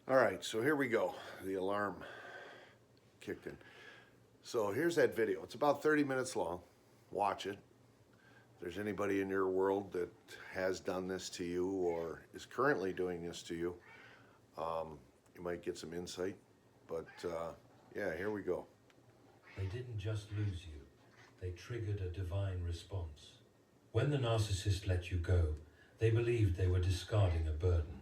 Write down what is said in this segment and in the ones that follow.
All right, so here we go. The alarm kicked in. So here's that video. It's about 30 minutes long. Watch it. If there's anybody in your world that has done this to you or is currently doing this to you, you might get some insight. But yeah, here we go. They didn't just lose you, they triggered a divine response. When the narcissist let you go, they believed they were discarding a burden.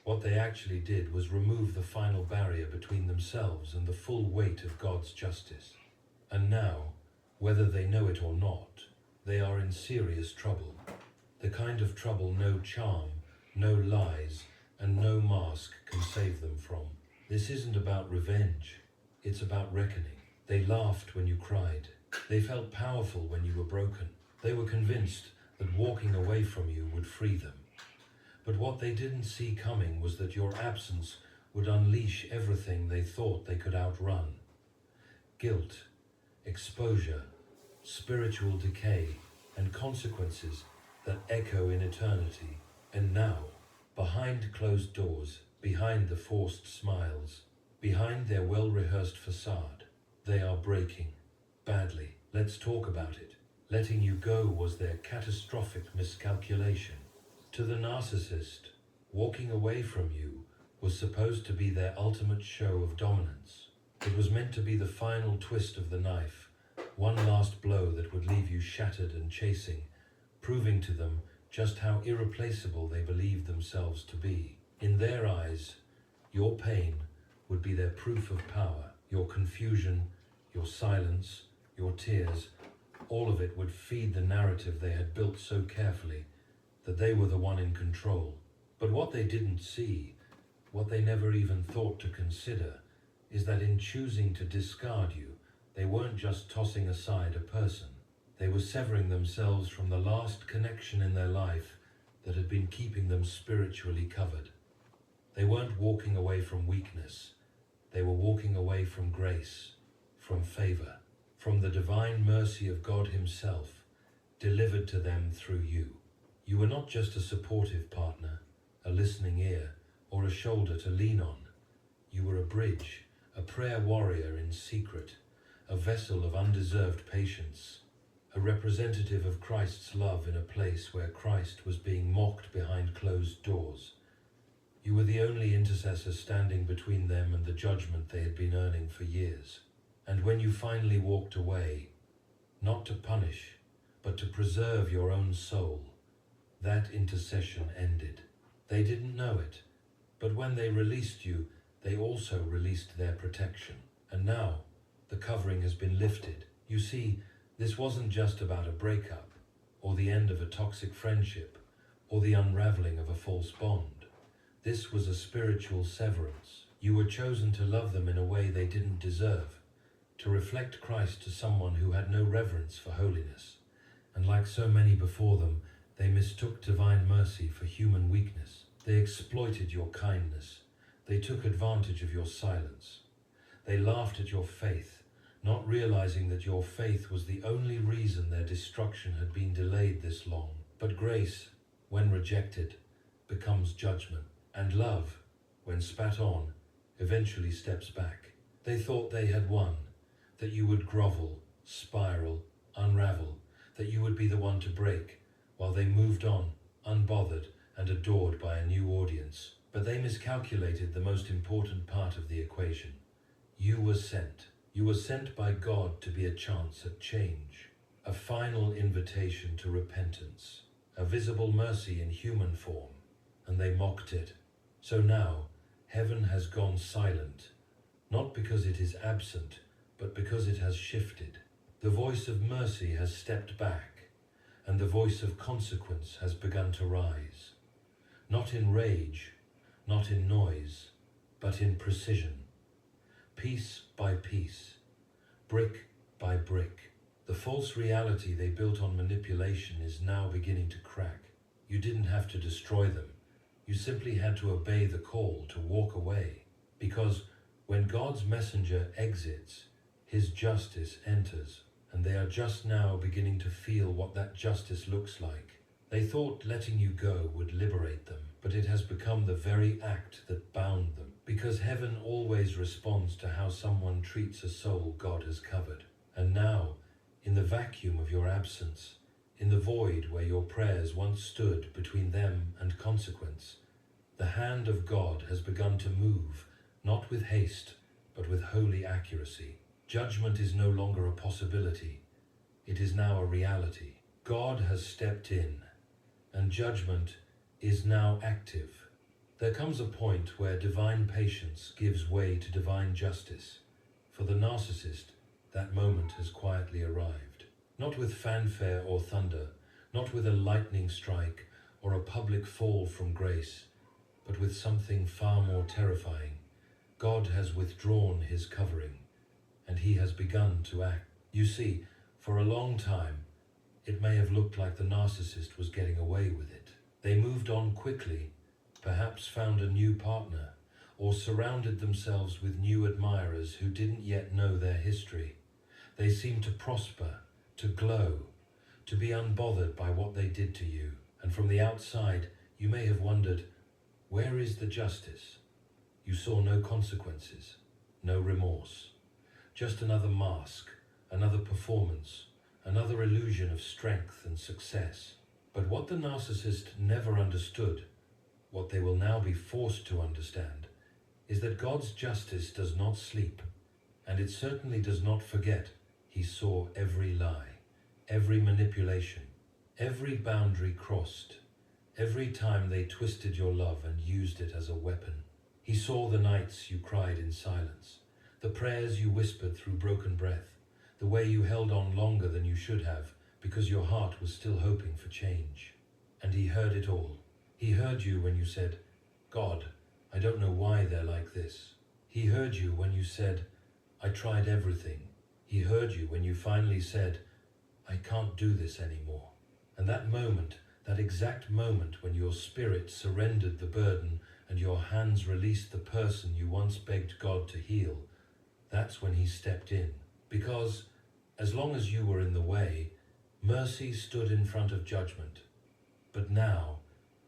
What they actually did was remove the final barrier between themselves and the full weight of God's justice. And now, whether they know it or not, they are in serious trouble. The kind of trouble no charm, no lies, and no mask can save them from. This isn't about revenge, it's about reckoning. They laughed when you cried. They felt powerful when you were broken. They were convinced that walking away from you would free them. But what they didn't see coming was that your absence would unleash everything they thought they could outrun. Guilt, exposure, spiritual decay, and consequences that echo in eternity. And now, behind closed doors, behind the forced smiles, behind their well-rehearsed facade, they are breaking. Badly. Let's talk about it. Letting you go was their catastrophic miscalculation. To the narcissist, walking away from you was supposed to be their ultimate show of dominance. It was meant to be the final twist of the knife, one last blow that would leave you shattered and chasing, proving to them just how irreplaceable they believed themselves to be. In their eyes, your pain would be their proof of power. Your confusion, your silence, your tears, all of it would feed the narrative they had built so carefully, that they were the one in control. But what they didn't see, what they never even thought to consider, is that in choosing to discard you, they weren't just tossing aside a person. They were severing themselves from the last connection in their life that had been keeping them spiritually covered. They weren't walking away from weakness. They were walking away from grace, from favor, from the divine mercy of God Himself, delivered to them through you. You were not just a supportive partner, a listening ear, or a shoulder to lean on. You were a bridge, a prayer warrior in secret, a vessel of undeserved patience, a representative of Christ's love in a place where Christ was being mocked behind closed doors. You were the only intercessor standing between them and the judgment they had been earning for years. And when you finally walked away, not to punish, but to preserve your own soul, that intercession ended. They didn't know it, but when they released you, they also released their protection. And now, the covering has been lifted. You see, this wasn't just about a breakup, or the end of a toxic friendship, or the unraveling of a false bond. This was a spiritual severance. You were chosen to love them in a way they didn't deserve, to reflect Christ to someone who had no reverence for holiness. And like so many before them, they mistook divine mercy for human weakness. They exploited your kindness. They took advantage of your silence. They laughed at your faith, not realizing that your faith was the only reason their destruction had been delayed this long. But grace, when rejected, becomes judgment. And love, when spat on, eventually steps back. They thought they had won, that you would grovel, spiral, unravel, that you would be the one to break, while they moved on, unbothered and adored by a new audience. But they miscalculated the most important part of the equation. You were sent. You were sent by God to be a chance at change, a final invitation to repentance, a visible mercy in human form, and they mocked it. So now, heaven has gone silent, not because it is absent, but because it has shifted. The voice of mercy has stepped back, and the voice of consequence has begun to rise. Not in rage, not in noise, but in precision. Piece by piece, brick by brick. The false reality they built on manipulation is now beginning to crack. You didn't have to destroy them. You simply had to obey the call to walk away. Because when God's messenger exits, His justice enters, and they are just now beginning to feel what that justice looks like. They thought letting you go would liberate them, but it has become the very act that bound them. Because because heaven always responds to how someone treats a soul God has covered. And now, in the vacuum of your absence, in the void where your prayers once stood between them and consequence, the hand of God has begun to move, not with haste, but with holy accuracy. Judgment is no longer a possibility. It is now a reality. God has stepped in, and judgment is now active. There comes a point where divine patience gives way to divine justice. For the narcissist, that moment has quietly arrived. Not with fanfare or thunder, not with a lightning strike or a public fall from grace, but with something far more terrifying. God has withdrawn his covering, and he has begun to act. You see, for a long time, it may have looked like the narcissist was getting away with it. They moved on quickly, perhaps found a new partner, or surrounded themselves with new admirers who didn't yet know their history. They seemed to prosper, to glow, to be unbothered by what they did to you. And from the outside, you may have wondered, where is the justice? You saw no consequences, no remorse. Just another mask, another performance, another illusion of strength and success. But what the narcissist never understood, what they will now be forced to understand, is that God's justice does not sleep, and it certainly does not forget. He saw every lie, every manipulation, every boundary crossed, every time they twisted your love and used it as a weapon. He saw the nights you cried in silence, the prayers you whispered through broken breath, the way you held on longer than you should have because your heart was still hoping for change. And he heard it all. He heard you when you said, God, I don't know why they're like this. He heard you when you said, I tried everything. He heard you when you finally said, I can't do this anymore. And that moment, that exact moment when your spirit surrendered the burden and your hands released the person you once begged God to heal, that's when he stepped in. Because, as long as you were in the way, mercy stood in front of judgment. But now,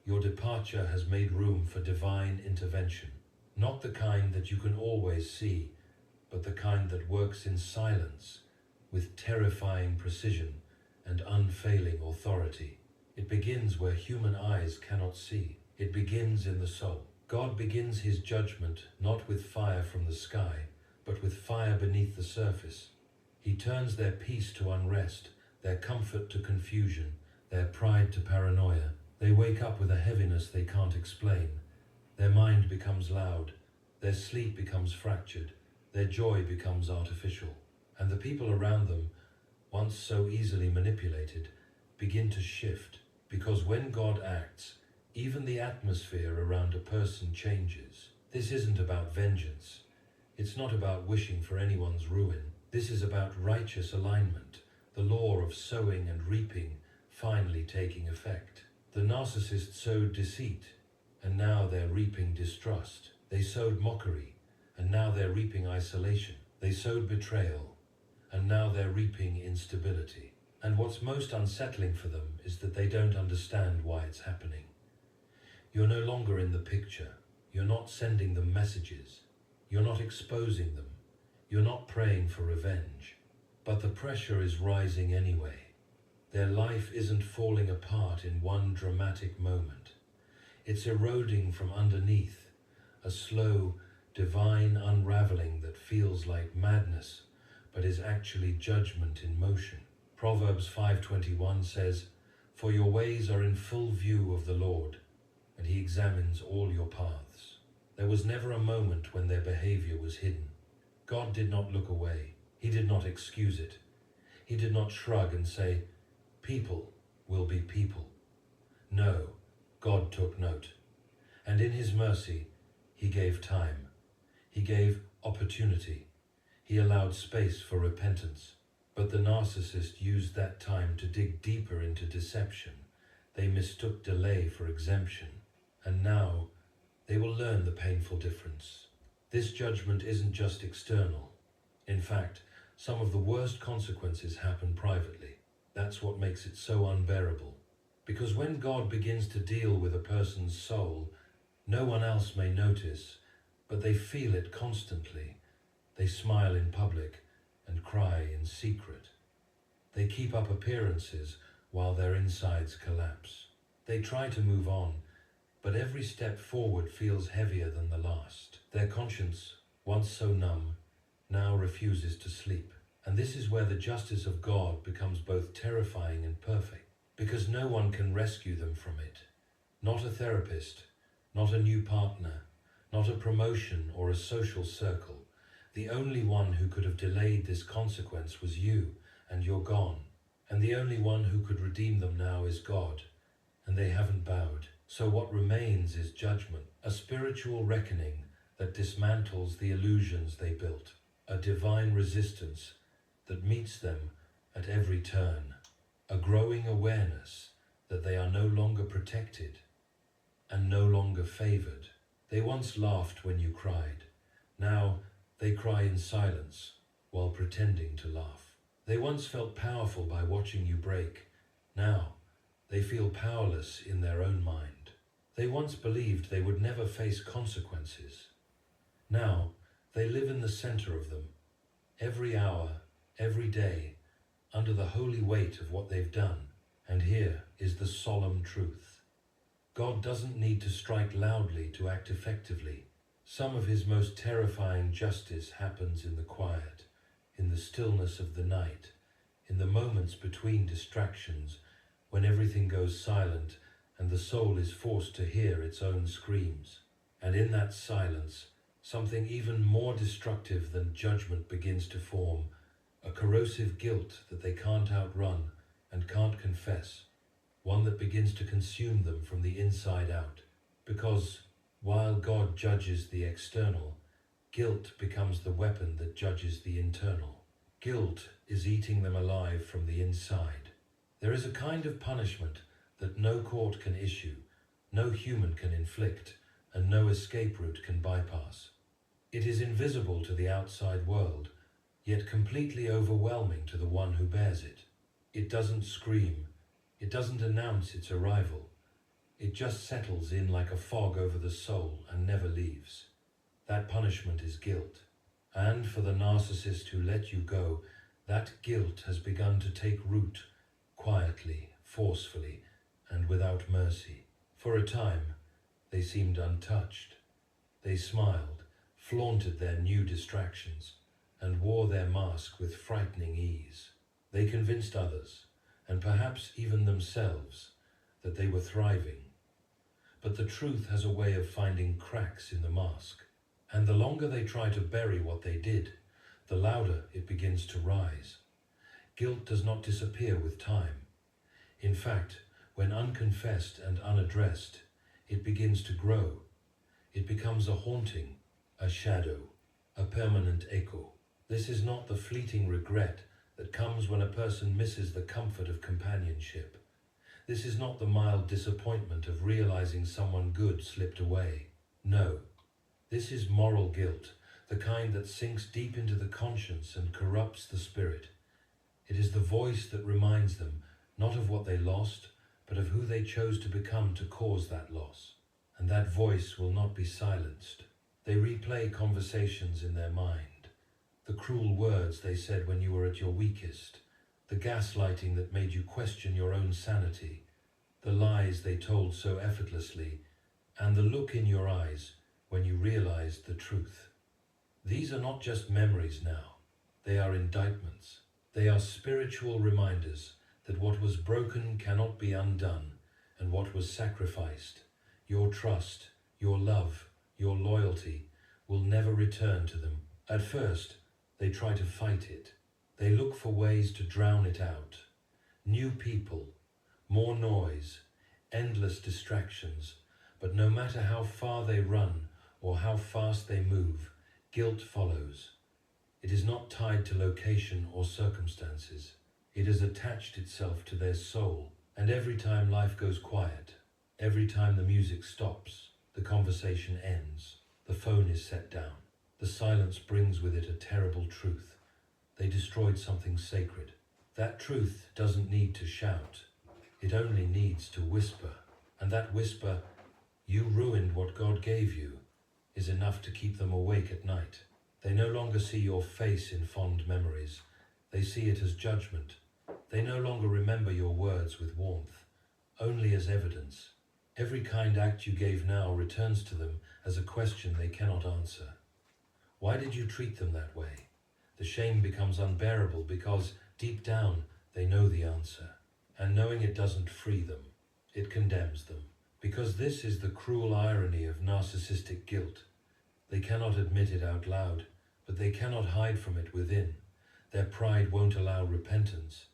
your departure has made room for divine intervention. Not the kind that you can always see, but the kind that works in silence, with terrifying precision and unfailing authority. It begins where human eyes cannot see. It begins in the soul. God begins his judgment not with fire from the sky, but with fire beneath the surface. He turns their peace to unrest, their comfort to confusion, their pride to paranoia. They wake up with a heaviness they can't explain. Their mind becomes loud, their sleep becomes fractured, their joy becomes artificial. And the people around them, once so easily manipulated, begin to shift, because when God acts, even the atmosphere around a person changes. This isn't about vengeance. It's not about wishing for anyone's ruin. This is about righteous alignment, the law of sowing and reaping finally taking effect. The narcissist sowed deceit, and now they're reaping distrust. They sowed mockery, and now they're reaping isolation. They sowed betrayal, and now they're reaping instability. And what's most unsettling for them is that they don't understand why it's happening. You're no longer in the picture. You're not sending them messages. You're not exposing them. You're not praying for revenge. But the pressure is rising anyway. Their life isn't falling apart in one dramatic moment. It's eroding from underneath, a slow, divine unraveling that feels like madness, but is actually judgment in motion. Proverbs 5:21 says, "For your ways are in full view of the Lord, and he examines all your paths." There was never a moment when their behavior was hidden. God did not look away. He did not excuse it. He did not shrug and say, "People will be people." No, God took note. And in his mercy, he gave time. He gave opportunity. He allowed space for repentance. But the narcissist used that time to dig deeper into deception. They mistook delay for exemption. And now, they will learn the painful difference. This judgment isn't just external. In fact, some of the worst consequences happen privately. That's what makes it so unbearable. Because when God begins to deal with a person's soul, no one else may notice, but they feel it constantly. They smile in public and cry in secret. They keep up appearances while their insides collapse. They try to move on, but every step forward feels heavier than the last. Their conscience, once so numb, now refuses to sleep. And this is where the justice of God becomes both terrifying and perfect, because no one can rescue them from it. Not a therapist, not a new partner, not a promotion or a social circle. The only one who could have delayed this consequence was you, and you're gone. And the only one who could redeem them now is God, and they haven't bowed. So what remains is judgment, a spiritual reckoning that dismantles the illusions they built, a divine resistance that meets them at every turn, a growing awareness that they are no longer protected and no longer favored. They once laughed when you cried. Now they cry in silence while pretending to laugh. They once felt powerful by watching you break. Now they feel powerless in their own mind. They once believed they would never face consequences. Now they live in the center of them, every hour, every day, under the holy weight of what they've done. And here is the solemn truth. God doesn't need to strike loudly to act effectively. Some of his most terrifying justice happens in the quiet, in the stillness of the night, in the moments between distractions, when everything goes silent and the soul is forced to hear its own screams. And in that silence, something even more destructive than judgment begins to form, a corrosive guilt that they can't outrun and can't confess, one that begins to consume them from the inside out. Because while God judges the external, guilt becomes the weapon that judges the internal. Guilt is eating them alive from the inside. There is a kind of punishment that no court can issue, no human can inflict, and no escape route can bypass. It is invisible to the outside world, yet completely overwhelming to the one who bears it. It doesn't scream, it doesn't announce its arrival. It just settles in like a fog over the soul and never leaves. That punishment is guilt. And for the narcissist who let you go, that guilt has begun to take root, quietly, forcefully, and without mercy. For a time, they seemed untouched. They smiled, flaunted their new distractions, and wore their mask with frightening ease. They convinced others, and perhaps even themselves, that they were thriving. But the truth has a way of finding cracks in the mask, and the longer they try to bury what they did, the louder it begins to rise. Guilt does not disappear with time. In fact, when unconfessed and unaddressed, it begins to grow. It becomes a haunting, a shadow, a permanent echo. This is not the fleeting regret that comes when a person misses the comfort of companionship. This is not the mild disappointment of realizing someone good slipped away. No, this is moral guilt, the kind that sinks deep into the conscience and corrupts the spirit. It is the voice that reminds them not of what they lost, but of who they chose to become to cause that loss. And that voice will not be silenced. They replay conversations in their mind, the cruel words they said when you were at your weakest, the gaslighting that made you question your own sanity, the lies they told so effortlessly, and the look in your eyes when you realized the truth. These are not just memories now, they are indictments. They are spiritual reminders that what was broken cannot be undone, and what was sacrificed, your trust, your love, your loyalty, will never return to them. At first, they try to fight it. They look for ways to drown it out. New people, more noise, endless distractions. But no matter how far they run or how fast they move, guilt follows. It is not tied to location or circumstances. It has attached itself to their soul. And every time life goes quiet, every time the music stops, the conversation ends, the phone is set down, the silence brings with it a terrible truth. They destroyed something sacred. That truth doesn't need to shout. It only needs to whisper. And that whisper, "You ruined what God gave you," is enough to keep them awake at night. They no longer see your face in fond memories. They see it as judgment. They no longer remember your words with warmth, only as evidence. Every kind act you gave now returns to them as a question they cannot answer. Why did you treat them that way? The shame becomes unbearable because, deep down, they know the answer. And knowing it doesn't free them, it condemns them. Because this is the cruel irony of narcissistic guilt. They cannot admit it out loud, but they cannot hide from it within. Their pride won't allow repentance.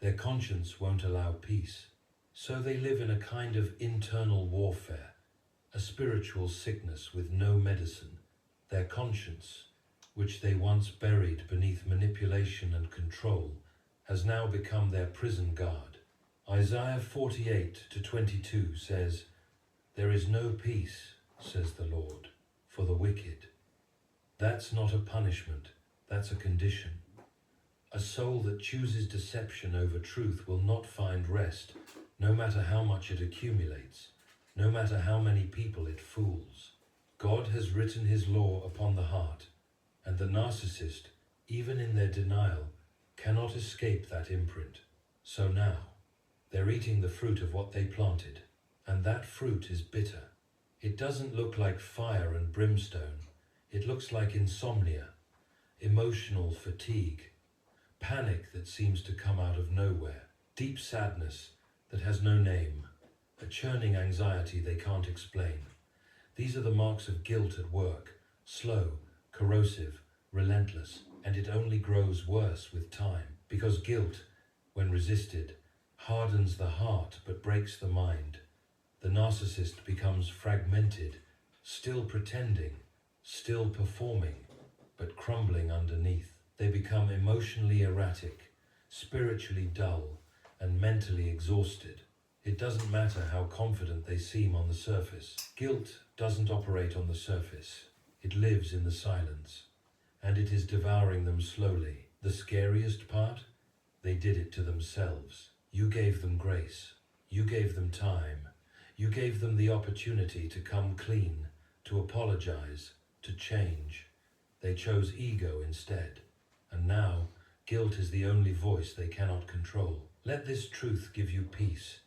Their conscience won't allow peace. So they live in a kind of internal warfare, a spiritual sickness with no medicine. Their conscience, which they once buried beneath manipulation and control, has now become their prison guard. Isaiah 48:22 says, "There is no peace, says the Lord, for the wicked." That's not a punishment, that's a condition. A soul that chooses deception over truth will not find rest, no matter how much it accumulates, no matter how many people it fools. God has written his law upon the heart, and the narcissist, even in their denial, cannot escape that imprint. So now, they're eating the fruit of what they planted, and that fruit is bitter. It doesn't look like fire and brimstone. It looks like insomnia, emotional fatigue, panic that seems to come out of nowhere, deep sadness that has no name, a churning anxiety they can't explain. These are the marks of guilt at work, slow, corrosive, relentless, and it only grows worse with time, because guilt, when resisted, hardens the heart but breaks the mind. The narcissist becomes fragmented, still pretending, still performing, but crumbling underneath. They become emotionally erratic, spiritually dull, and mentally exhausted. It doesn't matter how confident they seem on the surface. Guilt doesn't operate on the surface. It lives in the silence, and it is devouring them slowly. The scariest part? They did it to themselves. You gave them grace. You gave them time. You gave them the opportunity to come clean, to apologize, to change. They chose ego instead. And now, guilt is the only voice they cannot control. Let this truth give you peace.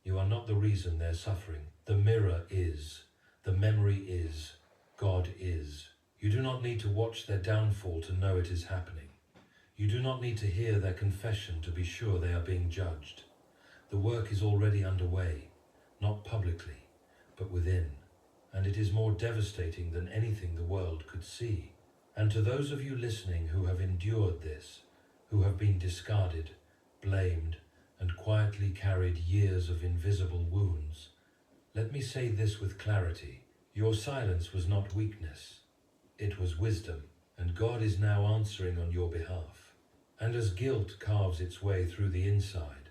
You are not the reason they're suffering. The mirror is. The memory is. God is. You do not need to watch their downfall to know it is happening. You do not need to hear their confession to be sure they are being judged. The work is already underway, not publicly, but within. And it is more devastating than anything the world could see. And to those of you listening who have endured this, who have been discarded, blamed, and quietly carried years of invisible wounds, let me say this with clarity. Your silence was not weakness. It was wisdom, and God is now answering on your behalf. And as guilt carves its way through the inside,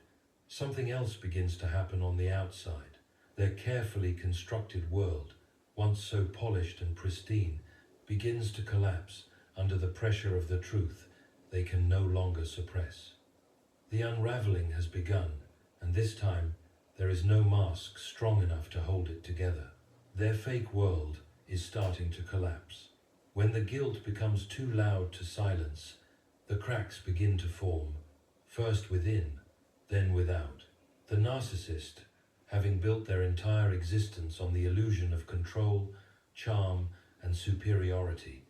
something else begins to happen on the outside. Their carefully constructed world, once so polished and pristine, begins to collapse under the pressure of the truth they can no longer suppress. The unraveling has begun, and this time there is no mask strong enough to hold it together. Their fake world is starting to collapse. When the guilt becomes too loud to silence, the cracks begin to form, first within, then without. The narcissist, having built their entire existence on the illusion of control, charm, and superiority,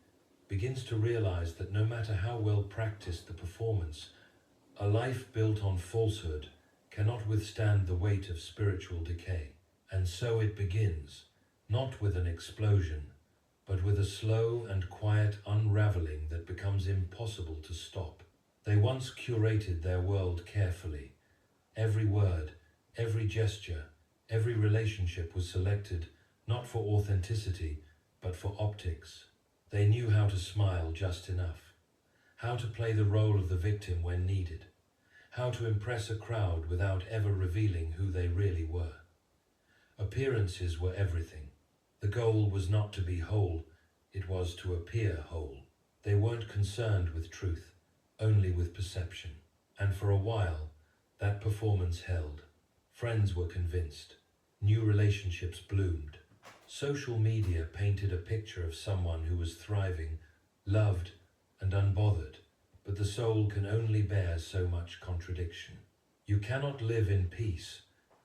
begins to realize that no matter how well practiced the performance, a life built on falsehood cannot withstand the weight of spiritual decay. And so it begins, not with an explosion, but with a slow and quiet unraveling that becomes impossible to stop. They once curated their world carefully. Every word, every gesture, every relationship was selected not for authenticity, but for optics. They knew how to smile just enough, how to play the role of the victim when needed, how to impress a crowd without ever revealing who they really were. Appearances were everything. The goal was not to be whole, it was to appear whole. They weren't concerned with truth, only with perception. And for a while, that performance held. Friends were convinced. New relationships bloomed. Social media painted a picture of someone who was thriving, loved, and unbothered, but the soul can only bear so much contradiction. You cannot live in peace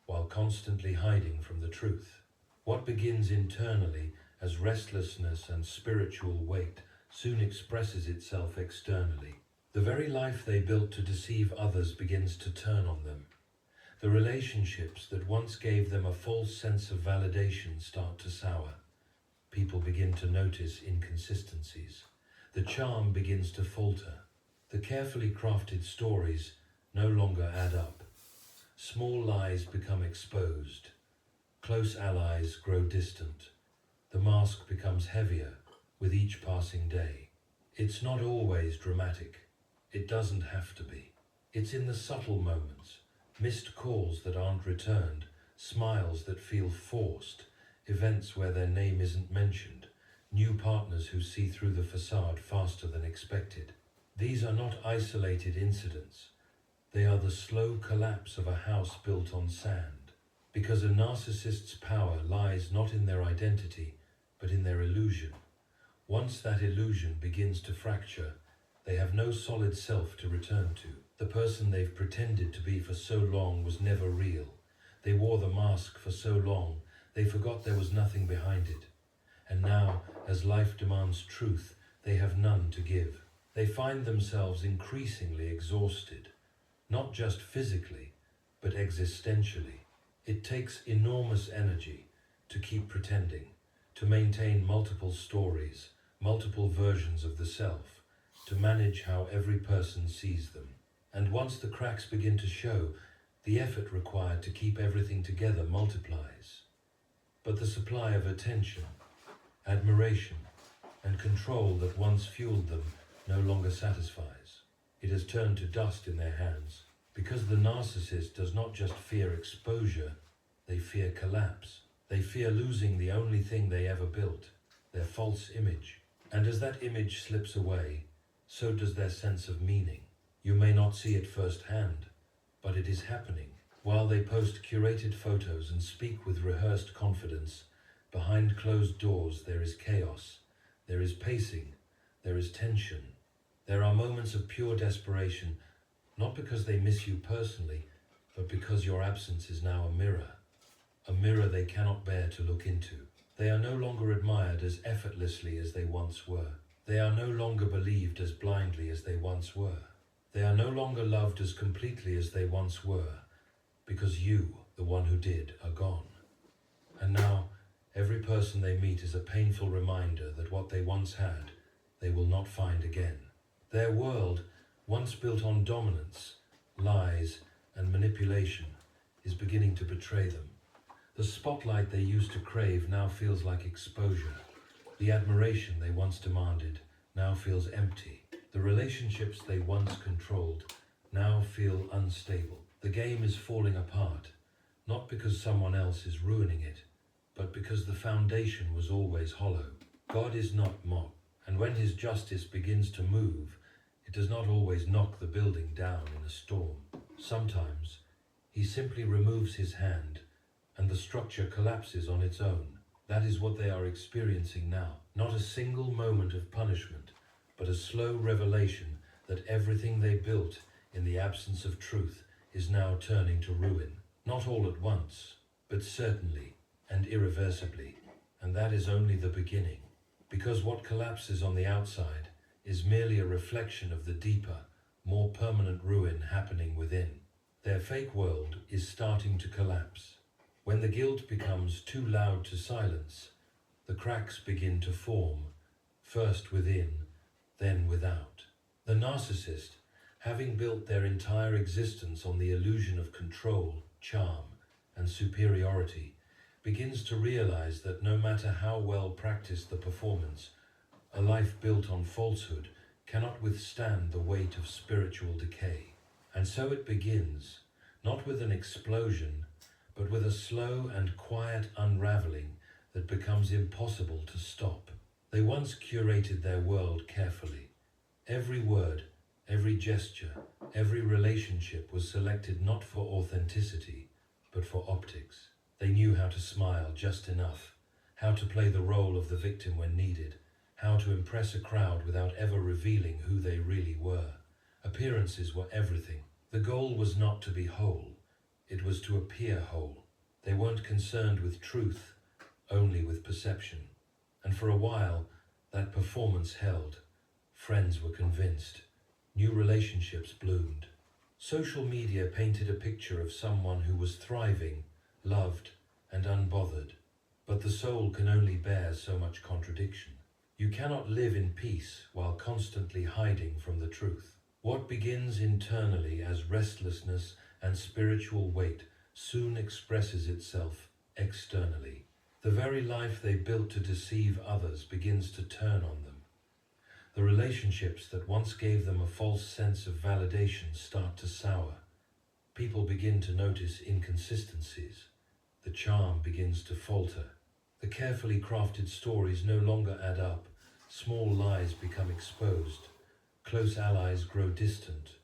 while constantly hiding from the truth. What begins internally as restlessness and spiritual weight soon expresses itself externally. The very life they built to deceive others begins to turn on them. The relationships that once gave them a false sense of validation start to sour. People begin to notice inconsistencies. The charm begins to falter. The carefully crafted stories no longer add up. Small lies become exposed. Close allies grow distant. The mask becomes heavier with each passing day. It's not always dramatic. It doesn't have to be. It's in the subtle moments, missed calls that aren't returned, smiles that feel forced, events where their name isn't mentioned, new partners who see through the facade faster than expected. These are not isolated incidents. They are the slow collapse of a house built on sand, because a narcissist's power lies not in their identity, but in their illusion. Once that illusion begins to fracture, they have no solid self to return to. The person they've pretended to be for so long was never real. They wore the mask for so long, they forgot there was nothing behind it. And now, as life demands truth, they have none to give. They find themselves increasingly exhausted, not just physically, but existentially. It takes enormous energy to keep pretending, to maintain multiple stories, multiple versions of the self, to manage how every person sees them. And once the cracks begin to show, the effort required to keep everything together multiplies. But the supply of attention, admiration, and control that once fueled them no longer satisfies. It has turned to dust in their hands, because the narcissist does not just fear exposure, they fear collapse. They fear losing the only thing they ever built, their false image. And as that image slips away, so does their sense of meaning. You may not see it firsthand, but it is happening. While they post curated photos and speak with rehearsed confidence, behind closed doors there is chaos, there is pacing, there is tension. There are moments of pure desperation, not because they miss you personally, but because your absence is now a mirror they cannot bear to look into. They are no longer admired as effortlessly as they once were. They are no longer believed as blindly as they once were. They are no longer loved as completely as they once were, because you, the one who did, are gone. And now, every person they meet is a painful reminder that what they once had, they will not find again. Their world, once built on dominance, lies, and manipulation, is beginning to betray them. The spotlight they used to crave now feels like exposure. The admiration they once demanded now feels empty. The relationships they once controlled now feel unstable. The game is falling apart, not because someone else is ruining it, but because the foundation was always hollow. God is not mocked, and when his justice begins to move, it does not always knock the building down in a storm. Sometimes, he simply removes his hand, and the structure collapses on its own. That is what they are experiencing now. Not a single moment of punishment, but a slow revelation that everything they built in the absence of truth is now turning to ruin. Not all at once, but certainly and irreversibly. And that is only the beginning. Because what collapses on the outside is merely a reflection of the deeper, more permanent ruin happening within. Their fake world is starting to collapse. When the guilt becomes too loud to silence, the cracks begin to form, first within, then without. The narcissist, having built their entire existence on the illusion of control, charm, and superiority, begins to realize that no matter how well practiced the performance, a life built on falsehood cannot withstand the weight of spiritual decay. And so it begins, not with an explosion, but with a slow and quiet unraveling that becomes impossible to stop. They once curated their world carefully. Every word, every gesture, every relationship was selected not for authenticity, but for optics. They knew how to smile just enough, how to play the role of the victim when needed, how to impress a crowd without ever revealing who they really were. Appearances were everything. The goal was not to be whole, it was to appear whole. They weren't concerned with truth, only with perception. And for a while, that performance held. Friends were convinced. New relationships bloomed. Social media painted a picture of someone who was thriving, loved, and unbothered. But the soul can only bear so much contradiction. You cannot live in peace while constantly hiding from the truth. What begins internally as restlessness and spiritual weight soon expresses itself externally. The very life they built to deceive others begins to turn on them. The relationships that once gave them a false sense of validation start to sour. People begin to notice inconsistencies. The charm begins to falter. The carefully crafted stories no longer add up. Small lies become exposed. Close allies grow distant.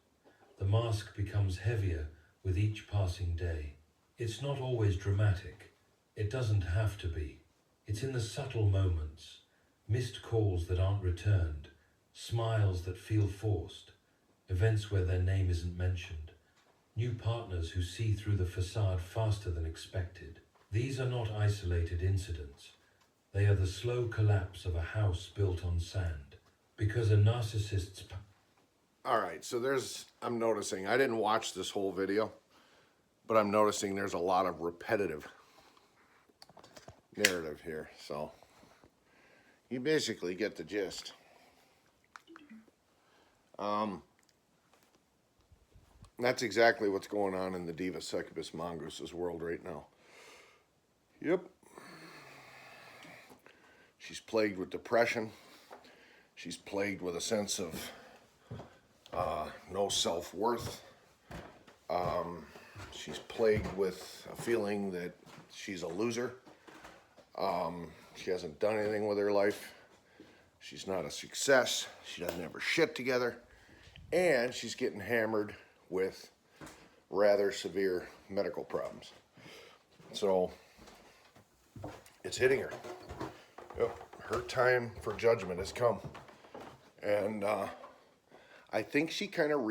The mask becomes heavier with each passing day. It's not always dramatic. It doesn't have to be. It's in the subtle moments. Missed calls that aren't returned. Smiles that feel forced. Events where their name isn't mentioned. New partners who see through the facade faster than expected. These are not isolated incidents. They are the slow collapse of a house built on sand. Because a narcissist's... All right, so I'm noticing, I didn't watch this whole video, but I'm noticing there's a lot of repetitive narrative here, so you basically get the gist. That's exactly what's going on in the Diva Succubus Mongooses world right now. Yep. She's plagued with depression. She's plagued with a sense of no self-worth. She's plagued with a feeling that she's a loser. She hasn't done anything with her life. She's not a success. She doesn't have her shit together. And she's getting hammered with rather severe medical problems. So it's hitting her. Yep. Her time for judgment has come. And I think she kind of